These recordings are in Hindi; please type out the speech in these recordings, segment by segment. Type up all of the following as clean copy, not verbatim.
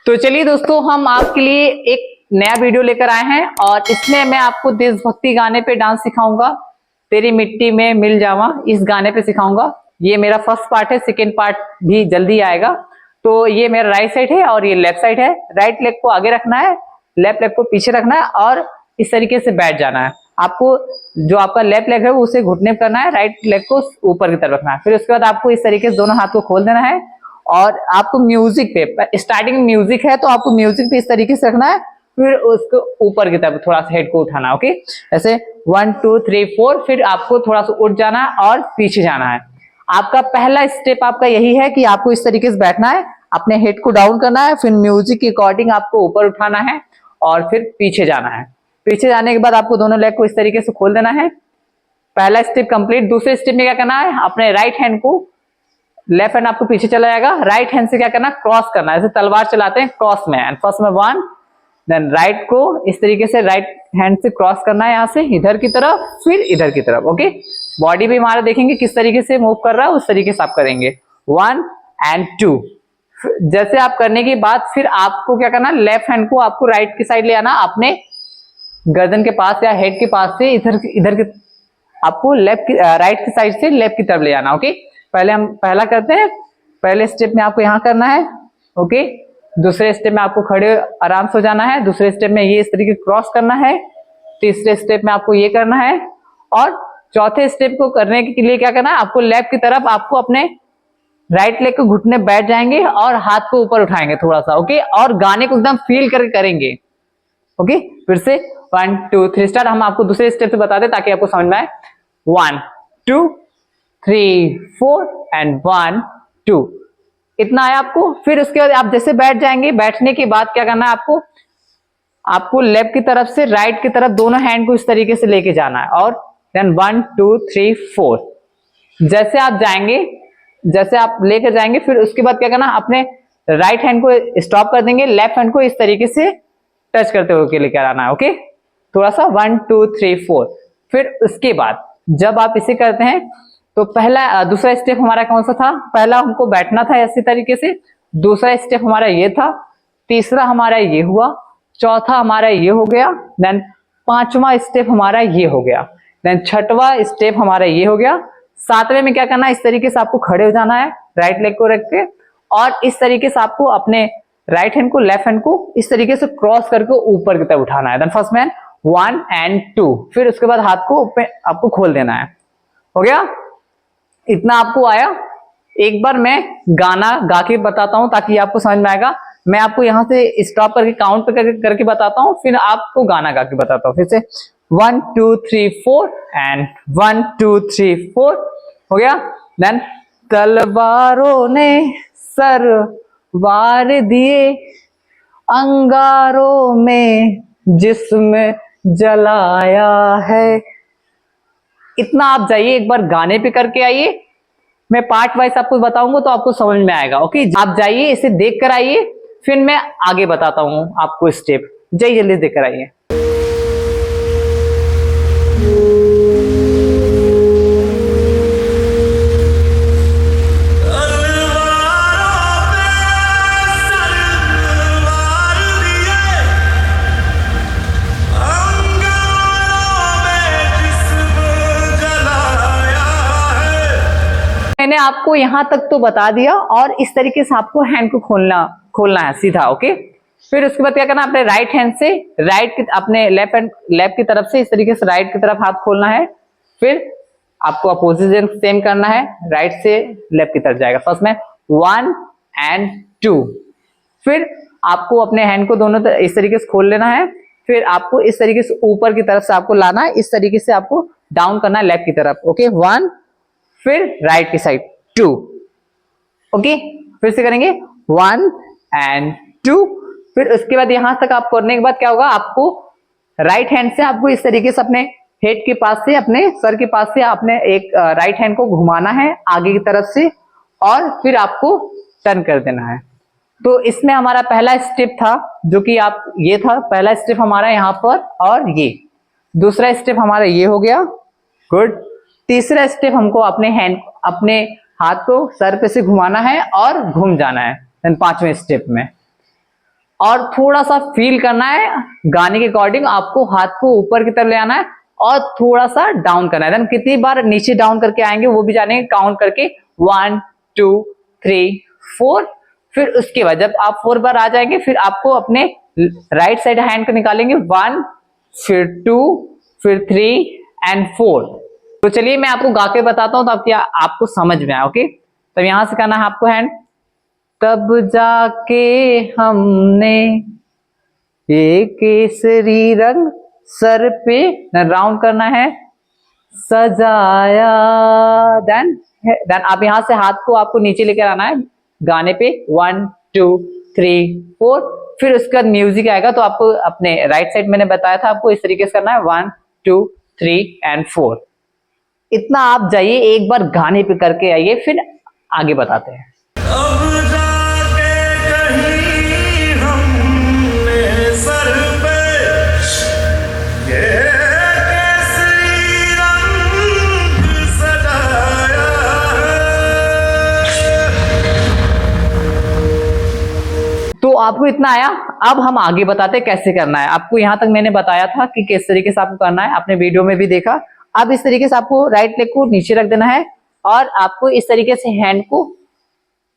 तो चलिए दोस्तों, हम आपके लिए एक नया वीडियो लेकर आए हैं और इसमें मैं आपको देशभक्ति गाने पे डांस सिखाऊंगा। तेरी मिट्टी में मिल जावा, इस गाने पे सिखाऊंगा। ये मेरा फर्स्ट पार्ट है, सेकेंड पार्ट भी जल्दी आएगा। तो ये मेरा राइट साइड है और ये लेफ्ट साइड है। राइट लेग को आगे रखना है, लेफ्ट लेग को पीछे रखना है और इस तरीके से बैठ जाना है। आपको जो आपका लेफ्ट लेग है उसे घुटने पे करना है, राइट लेग को ऊपर की तरफ रखना है। फिर उसके बाद आपको इस तरीके से दोनों हाथ को खोल देना है और आपको म्यूजिक पे, स्टार्टिंग में म्यूजिक है तो आपको म्यूजिक पे इस तरीके से रखना है, फिर उसको ऊपर की तरफ थोड़ा सा हेड को उठाना है। ओके, ऐसे 1 2 3 4, फिर आपको थोड़ा सा उठ जाना है और पीछे जाना है। आपका पहला स्टेप आपका यही है कि आपको इस तरीके से बैठना है, अपने हेड को डाउन करना है, फिर म्यूजिक के अकॉर्डिंग आपको ऊपर उठाना है और फिर पीछे जाना है। पीछे जाने के बाद आपको दोनों लेग को इस तरीके से खोल देना है। पहला स्टेप कंप्लीट। दूसरे स्टेप में क्या करना है, अपने राइट हैंड को, लेफ्ट हैंड आपको पीछे चला जाएगा, राइट हैंड से क्या करना, क्रॉस करना है, जैसे तलवार चलाते हैं क्रॉस में। एंड फर्स्ट में 1, देन राइट को इस तरीके से राइट हैंड से क्रॉस करना है, यहां से इधर की तरफ, फिर इधर की तरफ। ओके, बॉडी भी हमारा देखेंगे किस तरीके से मूव कर रहा है, उस तरीके से आप करेंगे। 1 एंड 2। जैसे आप करने के बाद फिर आपको क्या करना, लेफ्ट हैंड को आपको राइट की साइड ले आना, अपने गर्दन के पास या हेड के पास से इधर की आपको लेफ्ट राइट की साइड से लेफ्ट की तरफ ले जाना। ओके, पहले हम पहला करते हैं। पहले स्टेप में आपको यहां करना है। ओके, दूसरे स्टेप में आपको खड़े आराम से हो जाना है। दूसरे स्टेप में ये इस तरीके क्रॉस करना है। तीसरे स्टेप में आपको ये करना है और चौथे स्टेप को करने के लिए क्या करना है, आपको लेफ्ट की तरफ आपको अपने राइट लेग को घुटने बैठ जाएंगे और हाथ को ऊपर उठाएंगे थोड़ा सा। ओके, और गाने को एकदम फील करके करेंगे। ओके, फिर से 1 2 3 स्टार्ट। हम आपको दूसरे स्टेप से बता दें ताकि आपको समझ में आए। 1 2 3 4 एंड 1 2, इतना है आपको। फिर उसके बाद आप जैसे बैठ जाएंगे, बैठने के बाद क्या करना है, आपको लेफ्ट की तरफ से राइट की तरफ दोनों हैंड को इस तरीके से लेके जाना है और देन 1 2 3 4 जैसे आप जाएंगे, जैसे आप लेकर जाएंगे, फिर उसके बाद क्या करना, अपने राइट हैंड को स्टॉप कर देंगे, लेफ्ट हैंड को इस तरीके से टच करते हुए लेकर आना है। ओके, थोड़ा सा 1 2 3 4। फिर उसके बाद जब आप इसे करते हैं तो पहला दूसरा स्टेप हमारा कौन सा था, पहला हमको बैठना था ऐसी तरीके से, दूसरा स्टेप हमारा ये था, तीसरा हमारा ये हुआ, चौथा हमारा ये हो गया, देन पांचवा स्टेप हमारा ये हो गया, देन छठवां स्टेप हमारा ये हो गया। सातवें में क्या करना है, इस तरीके से आपको खड़े हो जाना है, राइट लेग को रख के, और इस तरीके से आपको अपने राइट हैंड को लेफ्ट हैंड को इस तरीके से क्रॉस करके ऊपर की तरफ उठाना है। देन फर्स्ट मैन 1 एंड 2, फिर उसके बाद हाथ को आपको खोल देना है। हो गया, इतना आपको आया। एक बार मैं गाना गा के बताता हूं ताकि आपको समझ में आएगा। मैं आपको यहां से स्टॉप करके काउंट करके बताता हूं, फिर आपको गाना गा के बताता हूं। फिर से 1 2 3 4 एंड 1 2 3 4। हो गया। देन तलवारों ने सर वार दिए, अंगारों में जिस्म जलाया है। इतना आप जाइए, एक बार गाने पे करके आइए, मैं पार्ट वाइज आपको बताऊंगा तो आपको समझ में आएगा। ओके, आप जाइए, इसे देख कर आइए, फिर मैं आगे बताता हूं आपको स्टेप। जाइए, जल्दी देख कर आइए। मैंने आपको यहां तक तो बता दिया और इस तरीके से आपको हैंड को खोलना है सीधा। ओके, फिर उसके बाद क्या करना, अपने राइट हैंड से अपने लेफ्ट की तरफ से इस तरीके से राइट की तरफ हाथ खोलना है। फिर आपको अपोजिशन सेम करना है, राइट से लेफ्ट की तरफ जाएगा। फर्स्ट में 1 एंड 2, फिर आपको अपने हैंड को दोनों इस तरीके से खोल लेना है। फिर आपको इस तरीके से ऊपर की तरफ से आपको लाना है, इस तरीके से आपको डाउन करना है लेफ्ट की तरफ। ओके, 1, फिर राइट की साइड 2। ओके, फिर से करेंगे 1 एंड 2। फिर उसके बाद यहां तक आप करने के बाद क्या होगा, आपको राइट हैंड से आपको इस तरीके से अपने हेड के पास से, अपने सर के पास से आपने एक राइट हैंड को घुमाना है आगे की तरफ से और फिर आपको टर्न कर देना है। तो इसमें हमारा पहला स्टेप था जो कि ये था पहला स्टेप हमारा यहाँ पर, और ये दूसरा स्टेप हमारा ये हो गया। गुड। तीसरा स्टेप हमको अपने हाथ को सर पे से घुमाना है और घूम जाना है। देन पांचवें स्टेप में और थोड़ा सा फील करना है गाने के अकॉर्डिंग, आपको हाथ को ऊपर की तरफ ले आना है और थोड़ा सा डाउन करना है। देन कितनी बार नीचे डाउन करके आएंगे वो भी जानेंगे काउंट करके, 1 2 3 4। फिर उसके बाद जब आप 4 बार आ जाएंगे फिर आपको अपने राइट साइड हैंड को निकालेंगे, 1 फिर 2 फिर 3 एंड 4। तो चलिए मैं आपको गा के बताता हूं तो आपको समझ में आए। ओके, तो यहां से करना है आपको हैंड, तब जाके हमने ये केसरी रंग सर पे राउंड करना है सजाया। देन आप यहां से हाथ को आपको नीचे लेकर आना है गाने पे, 1 2 3 4। फिर उसके बाद म्यूजिक आएगा तो आपको अपने राइट साइड मैंने बताया था आपको इस तरीके से करना है, 1 2 3 एंड 4। इतना आप जाइए एक बार गाने पे करके आइए, फिर आगे बताते हैं। तो आपको इतना आया, अब हम आगे बताते हैं कैसे करना है। आपको यहां तक मैंने बताया था कि किस तरीके से आपको करना है, आपने वीडियो में भी देखा। अब इस तरीके से आपको राइट लेग को नीचे रख देना है और आपको इस तरीके से हैंड को,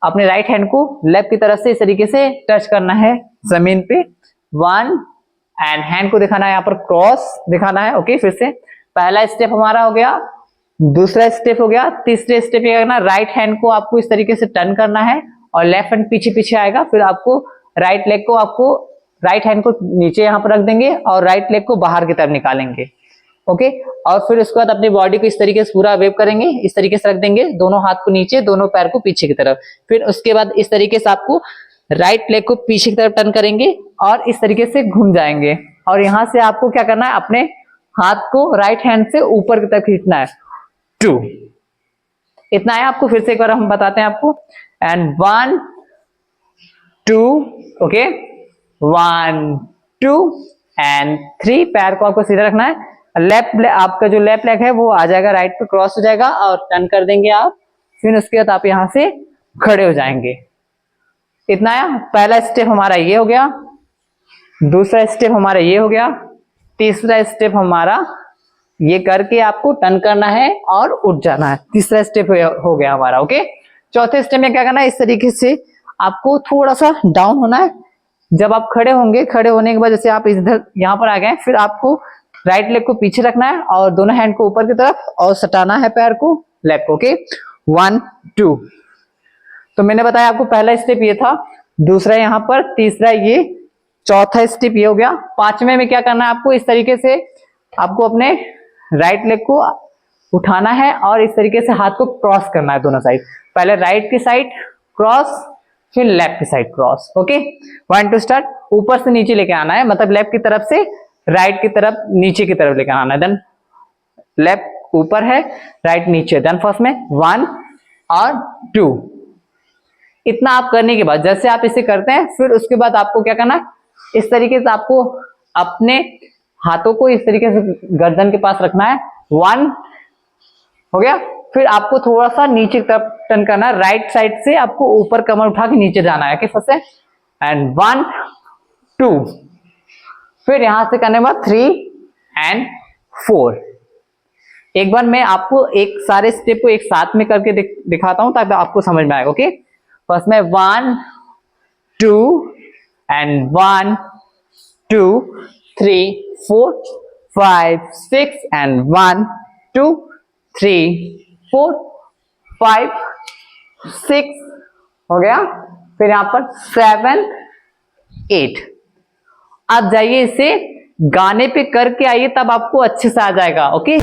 अपने राइट हैंड को लेफ्ट की तरफ से इस तरीके से टच करना है जमीन पे, 1 एंड हैंड को दिखाना है यहाँ पर क्रॉस दिखाना है। ओके, फिर से पहला स्टेप हमारा हो गया, दूसरा स्टेप हो गया, तीसरे स्टेप ये करना, राइट हैंड को आपको इस तरीके से टर्न करना है और लेफ्ट हैंड पीछे पीछे आएगा। फिर आपको राइट लेग को, आपको राइट हैंड को नीचे यहाँ पर रख देंगे और राइट लेग को बाहर की तरफ निकालेंगे। ओके, और फिर उसके बाद अपनी बॉडी को इस तरीके से पूरा वेव करेंगे, इस तरीके से रख देंगे, दोनों हाथ को नीचे, दोनों पैर को पीछे की तरफ। फिर उसके बाद इस तरीके से आपको राइट लेग को पीछे की तरफ टर्न करेंगे और इस तरीके से घूम जाएंगे। और यहां से आपको क्या करना है, अपने हाथ को राइट हैंड से ऊपर की तरफ खींचना है, 2। इतना है आपको, फिर से एक बार हम बताते हैं आपको, एंड 1 2। Okay, 1 2 and 3। पैर को आपको सीधा रखना है, लेफ्ट आपका जो लेफ्ट लेग है वो आ जाएगा राइट पे, क्रॉस हो जाएगा और टर्न कर देंगे आप। फिर उसके बाद आप यहां से खड़े हो जाएंगे। इतना है, पहला स्टेप हमारा ये हो गया, दूसरा स्टेप हमारा ये हो गया, तीसरा स्टेप हमारा ये करके आपको टर्न करना है और उठ जाना है, तीसरा स्टेप हो गया हमारा। ओके, चौथे स्टेप में क्या करना है, इस तरीके से आपको थोड़ा सा डाउन होना है। जब आप खड़े होंगे, खड़े होने के बाद जैसे आप इधर यहाँ पर आ गए, फिर आपको राइट लेग को पीछे रखना है और दोनों हैंड को ऊपर की तरफ और सटाना है पैर को लेफ्ट को। ओके, 1 2। तो मैंने बताया आपको पहला स्टेप ये था, दूसरा यहाँ पर, तीसरा ये, चौथा स्टेप ये हो गया। पांचवें में क्या करना है आपको, इस तरीके से आपको अपने राइट लेग को उठाना है और इस तरीके से हाथ को क्रॉस करना है दोनों साइड, पहले राइट की साइड क्रॉस, फिर लेफ्ट की साइड क्रॉस। Okay, 1 2 start. ऊपर से नीचे लेके आना है, मतलब लेफ्ट की तरफ से राइट की तरफ, नीचे की तरफ लेके आना है। देन लेफ्ट ऊपर है, राइट नीचे। देन फर्स्ट में 1 और 2। इतना आप करने के बाद जैसे आप इसे करते हैं, फिर उसके बाद आपको क्या करना है, इस तरीके से आपको अपने हाथों को इस तरीके से गर्दन के पास रखना है, 1 हो गया। फिर आपको थोड़ा सा नीचे की तरफ टर्न करना है, राइट साइड से आपको ऊपर कमर उठा के नीचे जाना है। फर्स्ट से एंड 1 2। फिर यहां से करने के बाद 3 एंड 4। एक बार मैं आपको एक सारे स्टेप को एक साथ में करके दिखाता हूं ताकि आपको समझ में आएगा। ओके, फर्स्ट में 1 2 एंड 1 2 3 4 5 6 एंड 1 2 3 4 5 6 हो गया। फिर यहां पर 7 8। आप जाइए इसे गाने पे करके आइए, तब आपको अच्छे से आ जाएगा। ओके,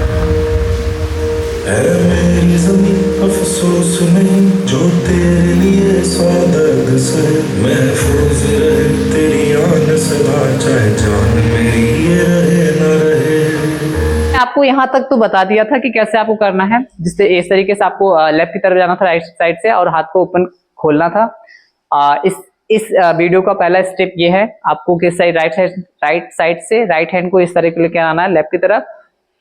मेरी ज़मीं अफ़सोस नहीं जो तेरे लिए सौ दर्द से महफूज रहे तेरी आन सदा, चाहे जान मेरी ये रहे न रहे। आपको यहाँ तक तो बता दिया था कि कैसे आपको करना है, जिससे इस तरीके से आपको लेफ्ट की तरफ जाना था राइट साइड से और हाथ को ओपन खोलना था। इस वीडियो का पहला स्टेप ये है, आपको किस साइड, राइट साइड से राइट हैंड को इस तरीके लेके आना है लेफ्ट की तरफ,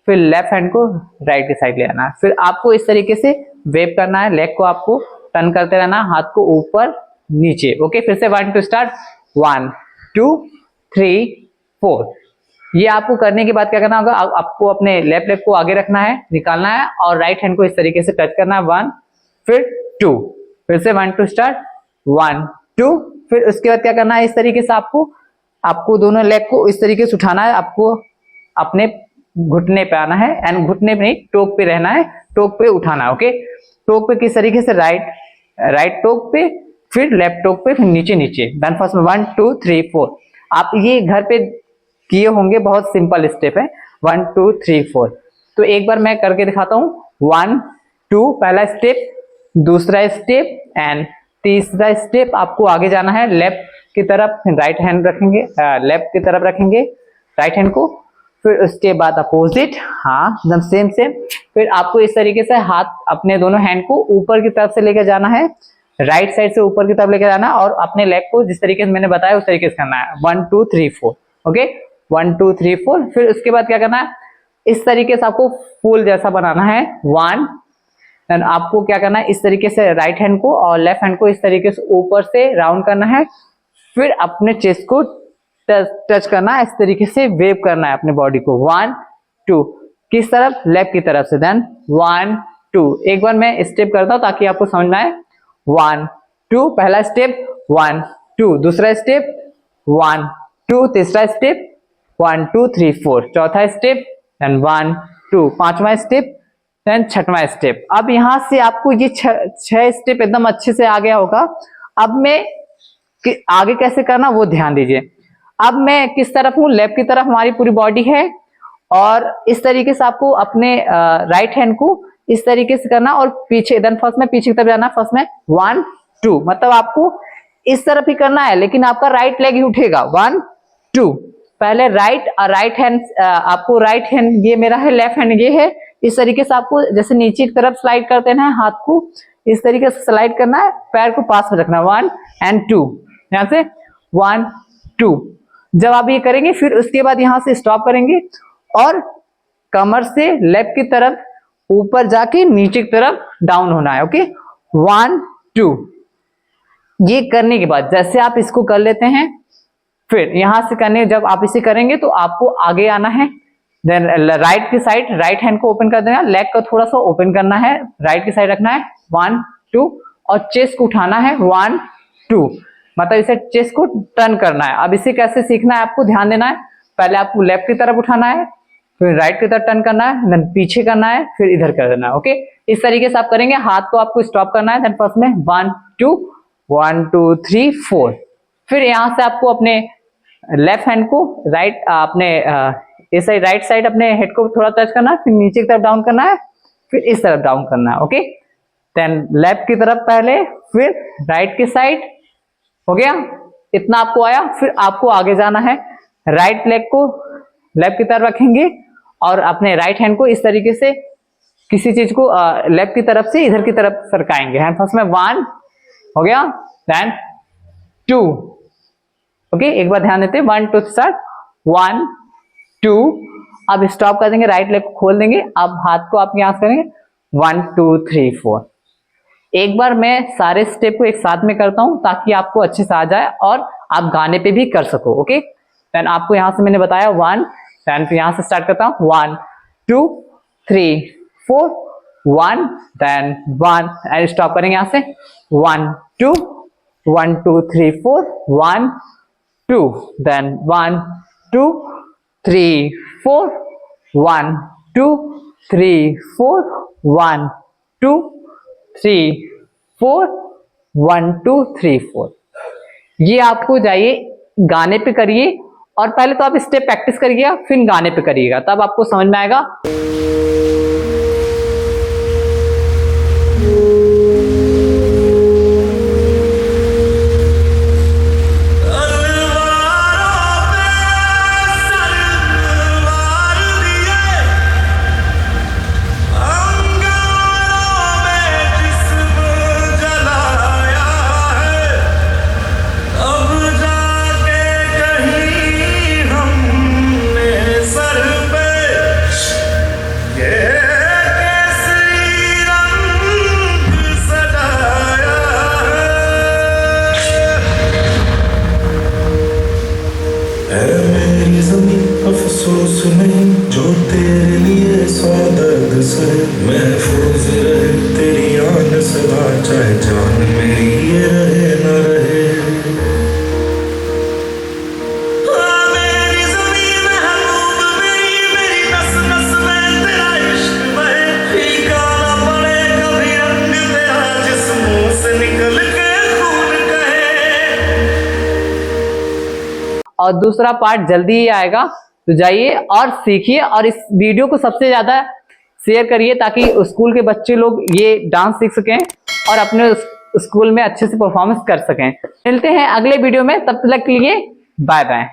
फिर लेफ्ट हैंड को राइट की साइड ले आना है। फिर आपको इस तरीके से वेव करना है, लेग को आपको टर्न करते रहना, हाथ को ऊपर नीचे। ओके, फिर से 1 2 स्टार्ट, 1 2 3 4। ये आपको करने के बाद क्या करना होगा, आपको अपने लेफ्ट लेग को आगे रखना है, निकालना है और राइट हैंड को इस तरीके से टच करना है, 1 फिर 2, फिर से 1 2 स्टार्ट, 1 2, फिर उसके बाद क्या करना है, इस तरीके से आपको दोनों लेग को इस तरीके से उठाना है, आपको अपने घुटने पे आना है एंड घुटने पे नहीं, टोक पे रहना है, टोक पे उठाना है। ओके, टोक पे किस तरीके से, राइट टोक पे, फिर लेफ्ट टोक पे, फिर नीचे नीचे। देन फर्स्ट में 1 2 3 4। आप ये घर पे किए होंगे, बहुत सिंपल स्टेप है, 1 2 3 4। तो एक बार मैं करके दिखाता हूँ, 1 2 पहला स्टेप, दूसरा स्टेप एंड तीसरा स्टेप। आपको आगे जाना है लेफ्ट की तरफ, राइट हैंड रखेंगे, लेफ्ट की तरफ रखेंगे राइट हैंड को, फिर उसके बाद अपोजिट, हाँ एकदम सेम। फिर आपको इस तरीके से हाथ, अपने दोनों हैंड को ऊपर की तरफ से लेकर जाना है, राइट साइड से ऊपर की तरफ लेकर जाना है और अपने लेग को जिस तरीके से मैंने बताया उस तरीके से करना है, 1 2 3 4। ओके, 1 2 3 4। फिर उसके बाद क्या करना है, इस तरीके से आपको फूल जैसा बनाना है, 1। देन आपको क्या करना है, इस तरीके से राइट हैंड को और लेफ्ट हैंड को इस तरीके से ऊपर से राउंड करना है, फिर अपने चेस्ट को टच करना है, इस तरीके से वेव करना है अपने बॉडी को, 1 2। किस तरफ, लेफ्ट की तरफ से। देन 1 2। एक बार मैं स्टेप करता हूं ताकि आपको समझ में आए, 1 2 पहला स्टेप, 1 2 दूसरा स्टेप, 1 2 तीसरा स्टेप, 1 2 3 4 चौथा स्टेप, देन 1 2 पांचवा स्टेप, देन छठवां स्टेप। अब यहां से आपको ये 6 स्टेप एकदम अच्छे से आ गया होगा। अब मैं आगे कैसे करना वो ध्यान दीजिए। अब मैं किस तरफ हूँ, लेफ्ट की तरफ हमारी पूरी बॉडी है और इस तरीके से आपको अपने राइट हैंड को इस तरीके से करना और पीछे, देन फर्स्ट में पीछे की तरफ जाना, फर्स्ट में 1 2, मतलब आपको इस तरफ ही करना है लेकिन आपका राइट लेग ही उठेगा, 1 2। पहले राइट हैंड, आपको राइट हैंड ये मेरा है, लेफ्ट हैंड ये है, इस तरीके से आपको जैसे नीचे की तरफ स्लाइड करते हैं, हाथ को इस तरीके से स्लाइड करना है, पैर को पास में रखना, 1 एंड 2, यहां से 1 2। जब आप ये करेंगे फिर उसके बाद यहां से स्टॉप करेंगे और कमर से लेफ्ट की तरफ ऊपर जाके नीचे की तरफ डाउन होना है। ओके, 1 2। ये करने के बाद जैसे आप इसको कर लेते हैं, फिर यहां से करने, जब आप इसे करेंगे तो आपको आगे आना है, देन राइट की साइड, राइट हैंड को ओपन कर देना, लेग को थोड़ा सा ओपन करना है, राइट की साइड रखना है, 1 2 और चेस्ट को उठाना है, 1 2, मतलब इसे चेस्ट को टर्न करना है। अब इसे कैसे सीखना है आपको ध्यान देना है, पहले आपको लेफ्ट की तरफ उठाना है, फिर राइट की तरफ टर्न करना है, देन पीछे करना है, फिर इधर कर देना है। ओके, इस तरीके से आप करेंगे। हाथ को आपको स्टॉप करना है, देन फर्स्ट में 1 2 1 2 3 4। फिर यहां से आपको अपने लेफ्ट हैंड को राइट, अपने इस साइड, राइट साइड अपने हेड को थोड़ा टच करना है, फिर नीचे की तरफ डाउन करना है, फिर इस तरफ डाउन करना है। ओके, देन लेफ्ट की तरफ पहले, फिर राइट की साइड, हो गया इतना आपको आया। फिर आपको आगे जाना है, राइट लेग को लेफ्ट की तरफ रखेंगे और अपने राइट हैंड को इस तरीके से किसी चीज को लेफ्ट की तरफ से इधर की तरफ सरकाएंगे। हैंड फर्स्ट में 1 हो गया, देन 2। ओके, एक बार ध्यान देते हैं, 1 2 स्टार्ट, 1 2। अब स्टॉप कर देंगे, राइट लेग को खोल देंगे, अब हाथ को आप यहां से करेंगे, 1 2 3 4। एक बार मैं सारे स्टेप को एक साथ में करता हूं ताकि आपको अच्छे से आ जाए और आप गाने पे भी कर सको। ओके, देन आपको यहां से मैंने बताया 1, देन फिर यहां से स्टार्ट करता हूं, 1 2 3 4 1, देन 1 एंड स्टॉप करेंगे यहां से, 1 2 1 2 3 4 1 2, देन 1 2 3 4 1 2 3 4 1 2 3 4 1 2 3 4। ये आपको जाइए गाने पे करिए और पहले तो आप स्टेप प्रैक्टिस करिएगा, फिर गाने पे करिएगा, तब आपको समझ में आएगा। Yeah. मेरी ज़मीं अफसोस नहीं जो तेरे लिए सौ दर्द सहे, महफूज रहे तेरी आन सदा चाहे जान मेरी ये रहे न रहे। मेरी ज़मीं महबूब मेरी नस नस में तेरा इश्क बहे, फीका न पड़े कभी रंग तेरा जिस्मों से निकल के खून कहे। और दूसरा पार्ट जल्दी ही आएगा, तो जाइए और सीखिए और इस वीडियो को सबसे ज्यादा शेयर करिए ताकि स्कूल के बच्चे लोग ये डांस सीख सकें और अपने स्कूल में अच्छे से परफॉर्मेंस कर सकें। मिलते हैं अगले वीडियो में, तब तक के लिए बाय बाय।